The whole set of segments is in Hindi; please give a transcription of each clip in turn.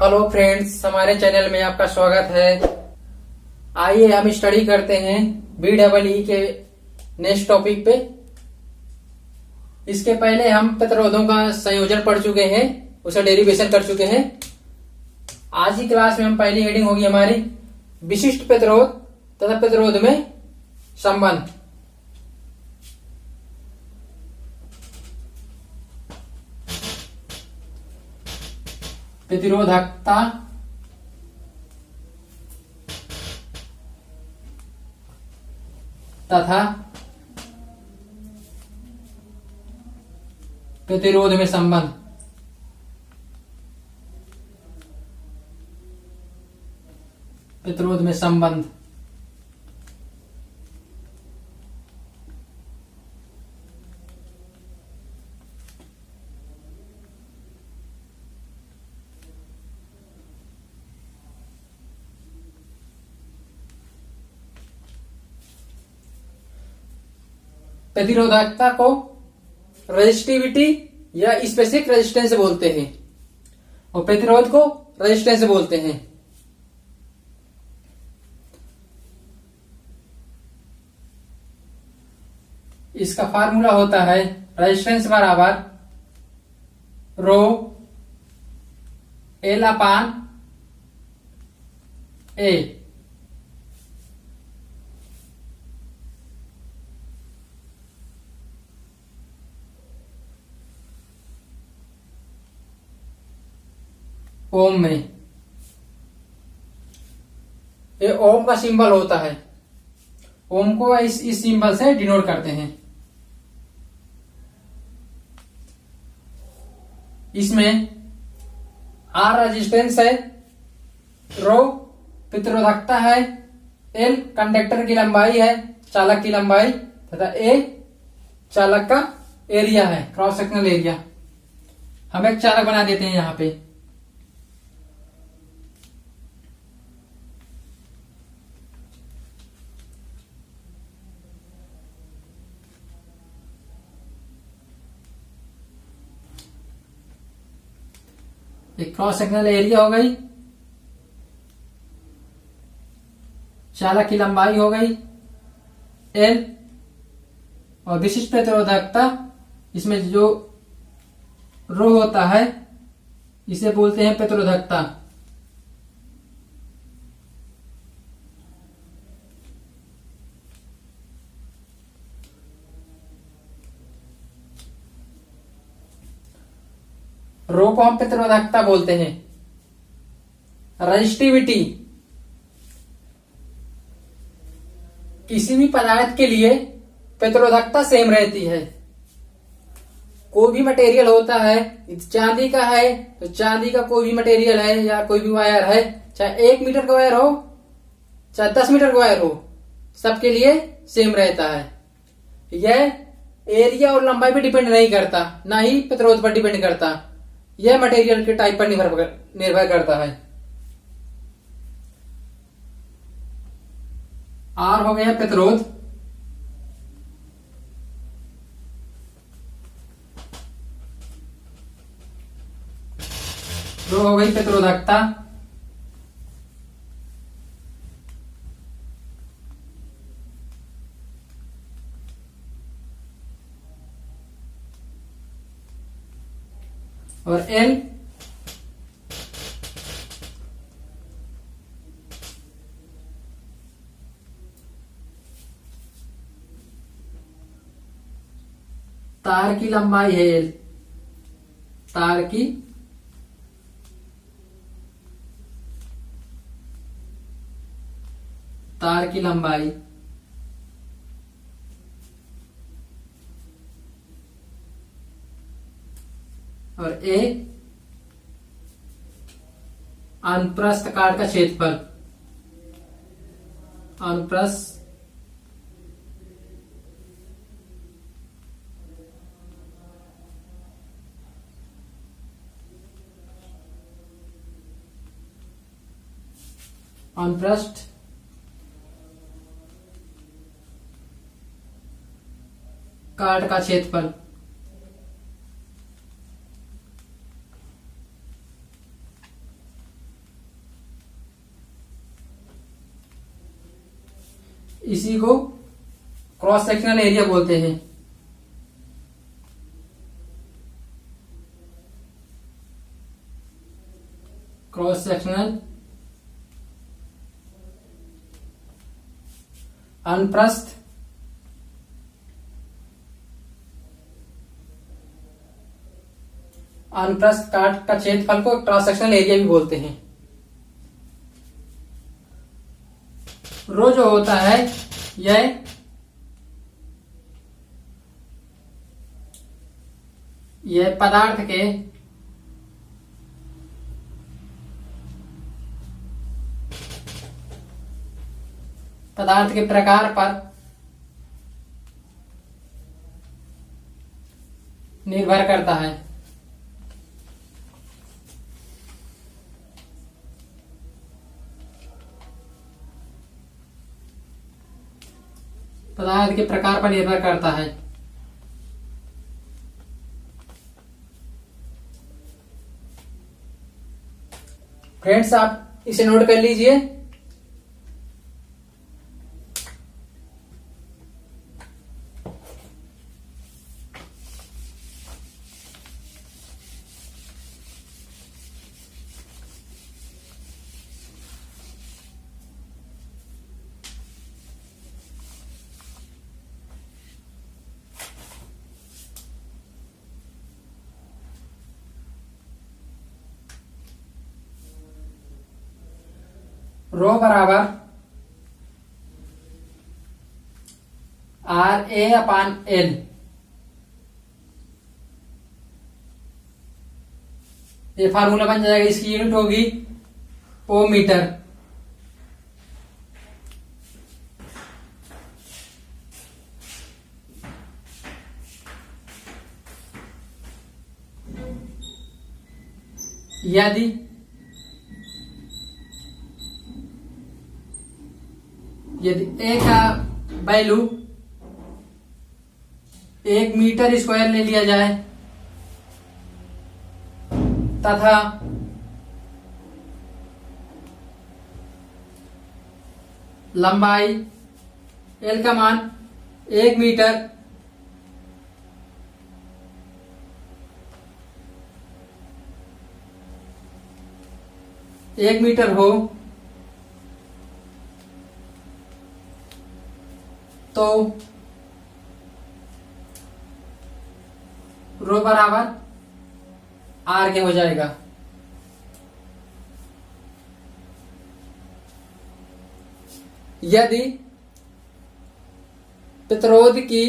हेलो फ्रेंड्स, हमारे चैनल में आपका स्वागत है। आइए हम स्टडी करते हैं BEE के नेक्स्ट टॉपिक पे। इसके पहले हम प्रतिरोधों का संयोजन पढ़ चुके हैं, उसे डेरिवेशन कर चुके हैं। आज की क्लास में हम पहली हेडिंग होगी हमारी विशिष्ट प्रतिरोध तथा प्रतिरोध में संबंध। प्रतिरोधकता तथा प्रतिरोध में संबंध। प्रतिरोध में संबंध प्रतिरोधकता को रेजिस्टिविटी या स्पेसिफिक रेजिस्टेंस बोलते हैं और प्रतिरोध को रेजिस्टेंस बोलते हैं। इसका फार्मूला होता है रेजिस्टेंस बराबर रो एल अपान ए। ओम में ये ओम का सिंबल होता है। ओम को इस सिंबल से डिनोट करते हैं। इसमें आर रेजिस्टेंस है, रो प्रतिरोधकता है, एल कंडक्टर की लंबाई है, चालक की लंबाई, तथा ए चालक का एरिया है, क्रॉस सेक्शनल एरिया। हम एक चालक बना देते हैं यहां पे। एक क्रॉस सेक्शनल एरिया हो गई, चालक की लंबाई हो गई एल, और विशिष्ट प्रतिरोधकता, इसमें जो रो होता है इसे बोलते हैं प्रतिरोधकता। रो को हम प्रतिरोधकता बोलते हैं। रेजिस्टिविटी किसी भी पदार्थ के लिए प्रतिरोधकता सेम रहती है। कोई भी मटेरियल होता है, चांदी का है तो चांदी का कोई भी मटेरियल है या कोई भी वायर है, चाहे 1 मीटर का वायर हो चाहे 10 मीटर का वायर हो, सबके लिए सेम रहता है। यह एरिया और लंबाई पर डिपेंड नहीं करता, ना ही प्रतिरोध पर डिपेंड करता। यह मटेरियल के टाइप पर निर्भर करता है। आर हो गया प्रतिरोध, रो हो गई प्रतिरोधकता, और एल तार की लंबाई है। एल तार की लंबाई, और ए अनुप्रस्थ काट का क्षेत्रफल। अनुप्रस्थ अनुप्रस्थ काट का क्षेत्रफल। इसी को क्रॉस सेक्शनल एरिया बोलते हैं। क्रॉस सेक्शनल अनुप्रस्थ अनुप्रस्थ काट का क्षेत्रफल को क्रॉस सेक्शनल एरिया भी बोलते हैं। रो जो होता है यह पदार्थ के प्रकार पर निर्भर करता है। पदार्थ के प्रकार पर निर्भर करता है। फ्रेंड्स, आप इसे नोट कर लीजिए। रो बराबर RA/L। ये फार्मूला बन जाएगा। इसकी यूनिट होगी ओ मीटर। यदि ए का वैल्यू 1 मीटर स्क्वायर ले लिया जाए तथा लंबाई एल का मान 1 मीटर, हो तो रो बराबर आर के हो जाएगा। यदि प्रतिरोध की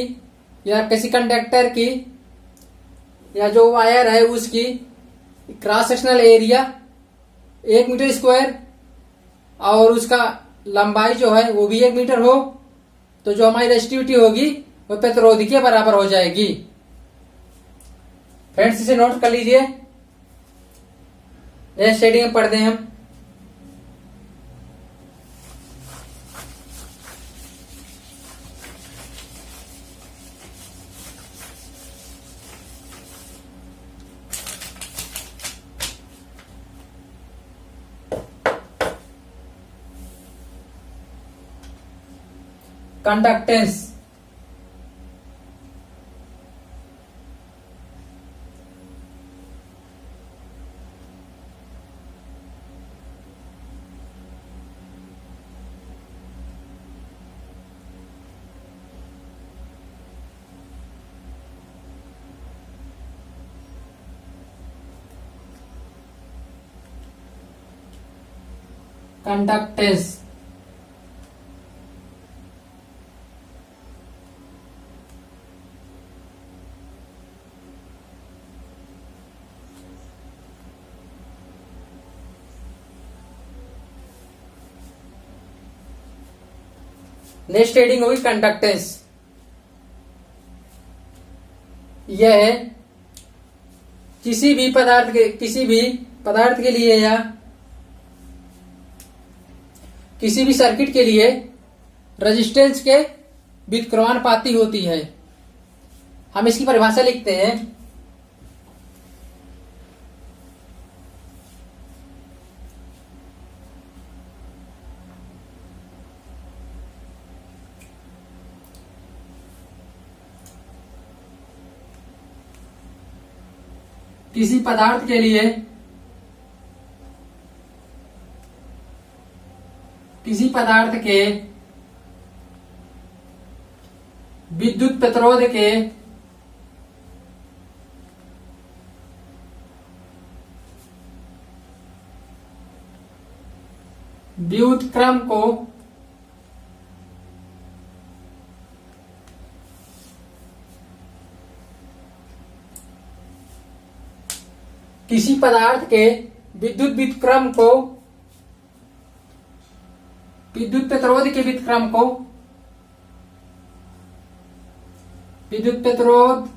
या किसी कंडक्टर की या जो वायर है उसकी cross sectional area 1 metre square और उसका लंबाई जो है वो भी 1 मीटर हो, तो जो हमारी रेजिस्टिविटी होगी वो प्रतिरोध के बराबर हो जाएगी। फ्रेंड्स, इसे नोट कर लीजिए। यह शेडिंग में पढ़ते हैं हम। कंडक्टेंस कंडक्टेंस नेक्स्ट हेडिंग होगी कंडक्टेंस। यह है किसी भी पदार्थ के लिए या किसी भी सर्किट के लिए रेजिस्टेंस के व्युत्क्रमानुपाती होती है। हम इसकी परिभाषा लिखते हैं। किसी पदार्थ के लिए किसी पदार्थ के विद्युत प्रतिरोध के व्युत्क्रम को किसी पदार्थ के विद्युत व्युत्क्रम को विद्युत प्रतिरोध के व्युत्क्रम को विद्युत प्रतिरोध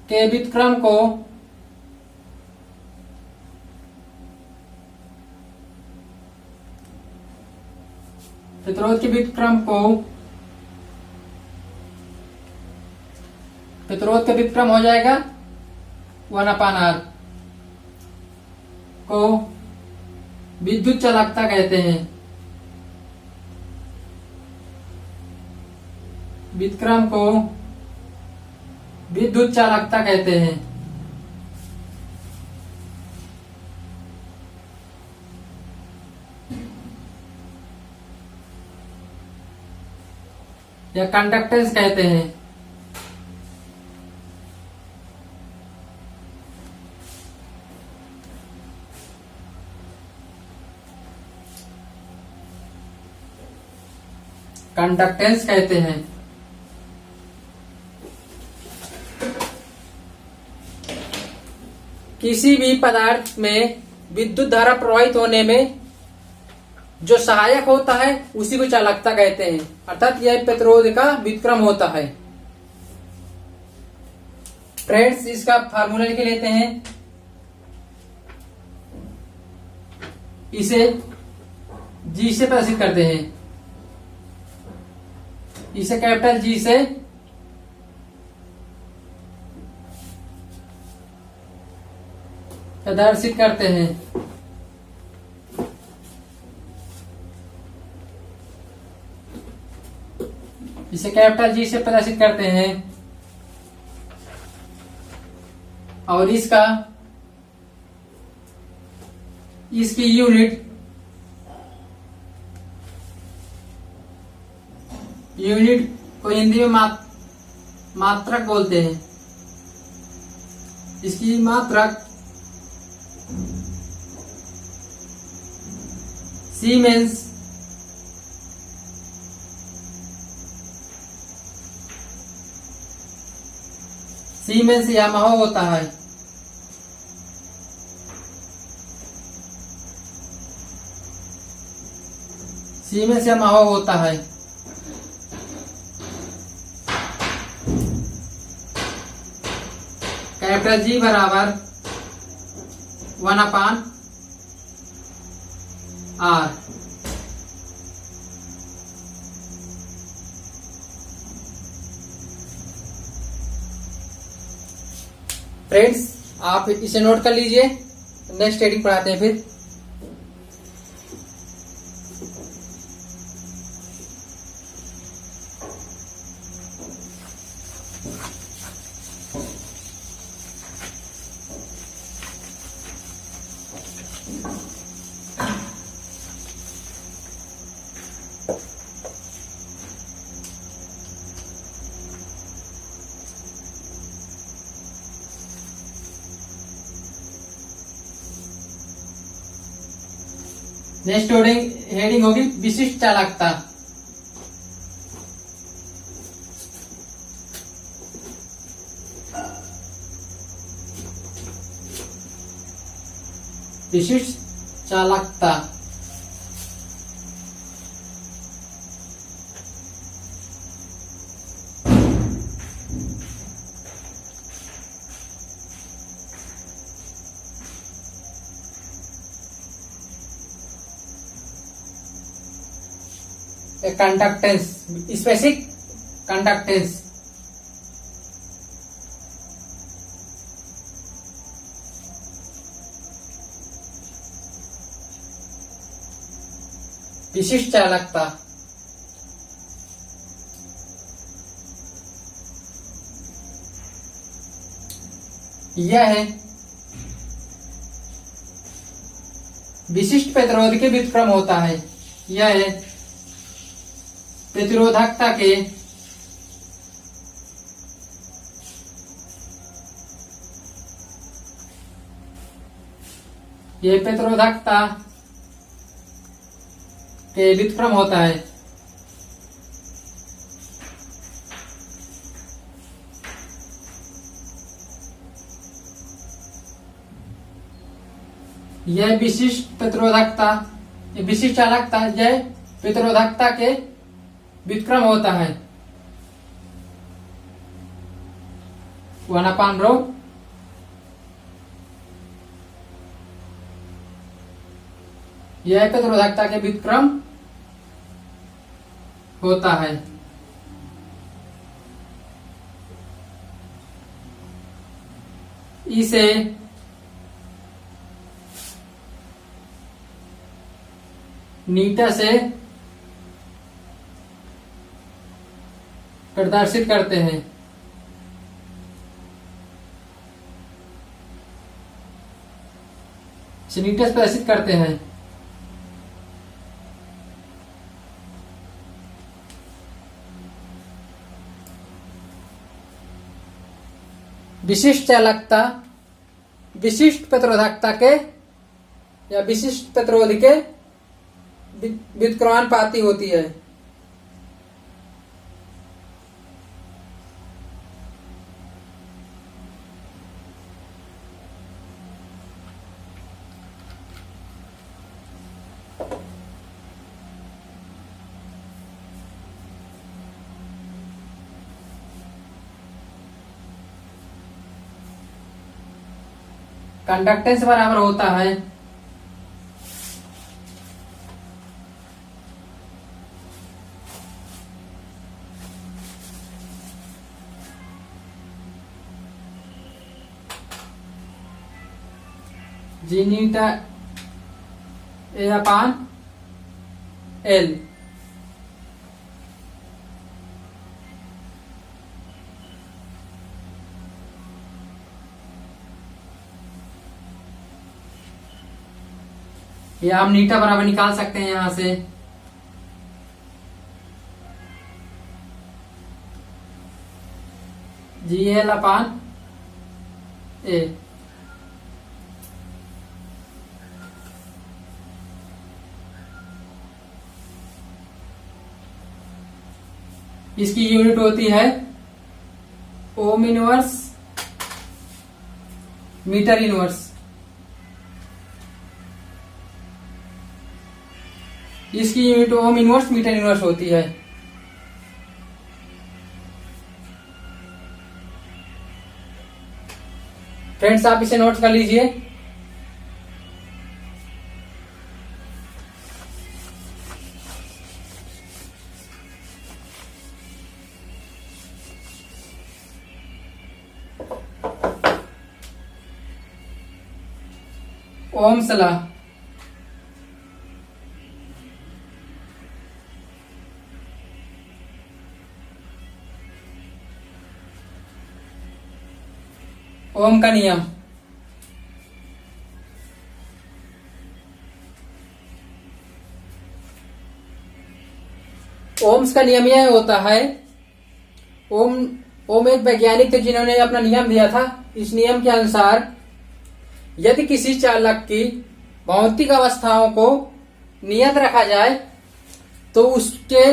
के व्युत्क्रम को प्रतिरोध के व्युत्क्रम को प्रतिरोध का व्युत्क्रम हो जाएगा 1/r को विद्युत चालकता कहते हैं। व्युत्क्रम को विद्युत चालकता कहते हैं। या कंडक्टेंस कहते हैं। कंडक्टेंस कहते हैं। किसी भी पदार्थ में विद्युत धारा प्रवाहित होने में जो सहायक होता है उसी को चालकता कहते हैं, अर्थात यह प्रतिरोध का व्युत्क्रम होता है। फ्रेंड्स, इसका फार्मूला लिख लेते हैं। इसे जी से प्रदर्शित करते हैं। इसे कैपिटल जी से प्रदर्शित करते हैं। इसे कैपिटल जी से प्रदर्शित करते हैं और इसकी यूनिट को हिंदी में मात्रक बोलते हैं। इसकी मात्रक सीमेंस यामाहा होता है। सीमेंस यामाहा होता है। कैपिटल जी बराबर 1/r। फ्रेंड्स, आप इसे नोट कर लीजिए। नेक्स्ट हेडिंग पढ़ाते हैं फिर। नेक्स्ट हेडिंग होगी विशिष्ट चालकता। विशिष्ट चालकता कंडक्टेंस, स्पेसिफिक कंडक्टेंस। विशिष्ट चालकता। यह है विशिष्ट प्रतिरोध के व्युत्क्रम होता है। यह है प्रतिरोधकता के प्रतिरोधकता के व्युत्क्रम होता है। यह विशिष्ट प्रतिरोधकता, विशिष्ट चालकता, यह प्रतिरोधकता के व्युत्क्रम होता है। 1/ρ यह प्रतिरोधकता के व्युत्क्रम होता है। इसे नीटा से प्रदर्शित करते हैं। नीटा से प्रदर्शित करते हैं। विशिष्ट चालकता विशिष्ट प्रतिरोधकता के या विशिष्ट प्रतिरोध के व्युत्क्रमानुपाती होती है। कंडक्टेंस बराबर होता है G नीटा A/L। ये हम नीटा बराबर निकाल सकते हैं यहां से। GL/A। इसकी यूनिट होती है ओम इनवर्स मीटर इनवर्स। इसकी unit ohm inverse metre inverse होती है। फ्रेंड्स, आप इसे नोट कर लीजिए। Ohm's law. ओम का नियम। ओम्स का नियम यह होता है, ओम एक वैज्ञानिक थे जिन्होंने अपना नियम दिया था। इस नियम के अनुसार यदि किसी चालक की भौतिक अवस्थाओं को नियत रखा जाए तो उसके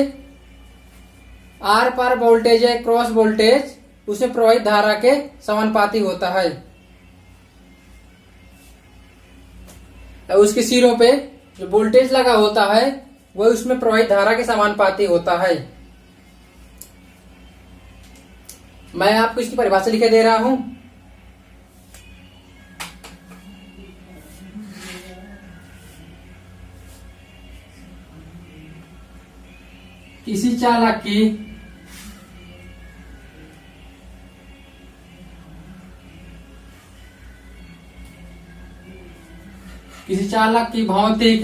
आर पार वोल्टेज या क्रॉस वोल्टेज उसमें प्रवाहित धारा के समानुपाती होता है। उसके सिरों पे जो वोल्टेज लगा होता है वह उसमें प्रवाहित धारा के समानुपाती होता है। मैं आपको इसकी परिभाषा लिख दे रहा हूं। किसी चालक की भौतिक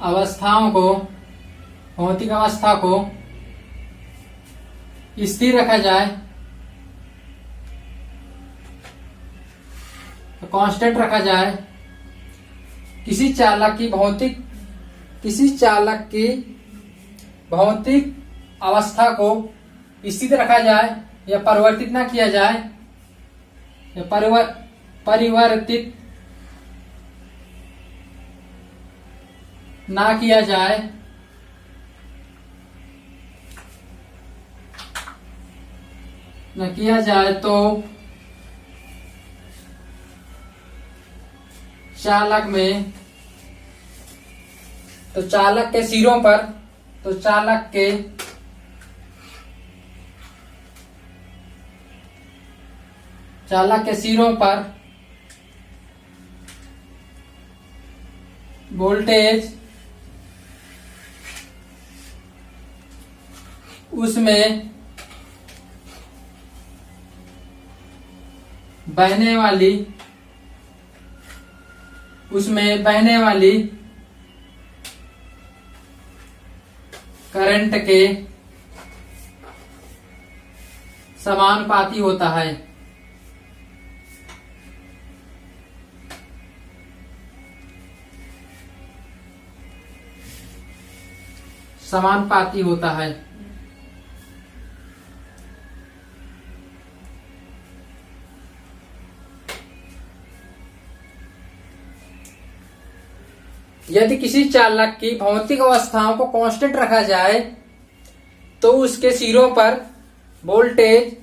अवस्था को स्थिर रखा जाए तो कांस्टेंट रखा जाए। किसी चालक की भौतिक अवस्था को स्थिर रखा जाए या परिवर्तित ना किया जाए या परिवर्तित ना किया जाए तो चालक के सिरों पर चालक के सिरों पर वोल्टेज उसमें बहने वाली करंट के समानुपाती होता है। समानुपाती होता है। यदि किसी चालक की भौतिक अवस्थाओं को कांस्टेंट रखा जाए तो उसके सिरों पर वोल्टेज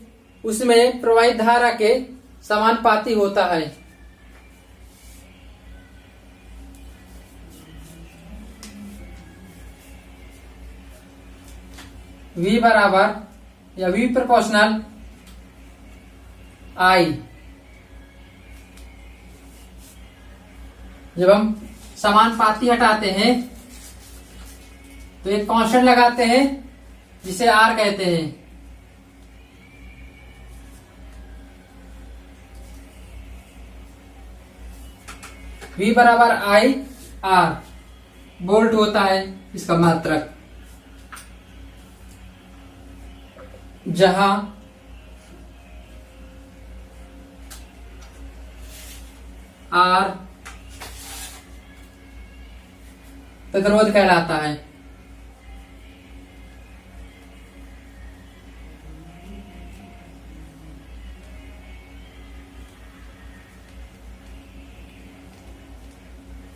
उसमें प्रवाहित धारा के समानुपाती होता है। V बराबर या V प्रोपोर्शनल I। जब हम समानुपाती हटाते हैं तो एक कांस्टेंट लगाते हैं जिसे R कहते हैं। V बराबर I R वोल्ट होता है इसका मात्रक। जहां R प्रतिरोध कहलाता है।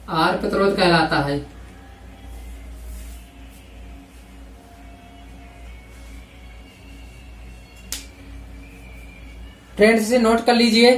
R प्रतिरोध कहलाता है। फ्रेंड्स इसे नोट कर लीजिए।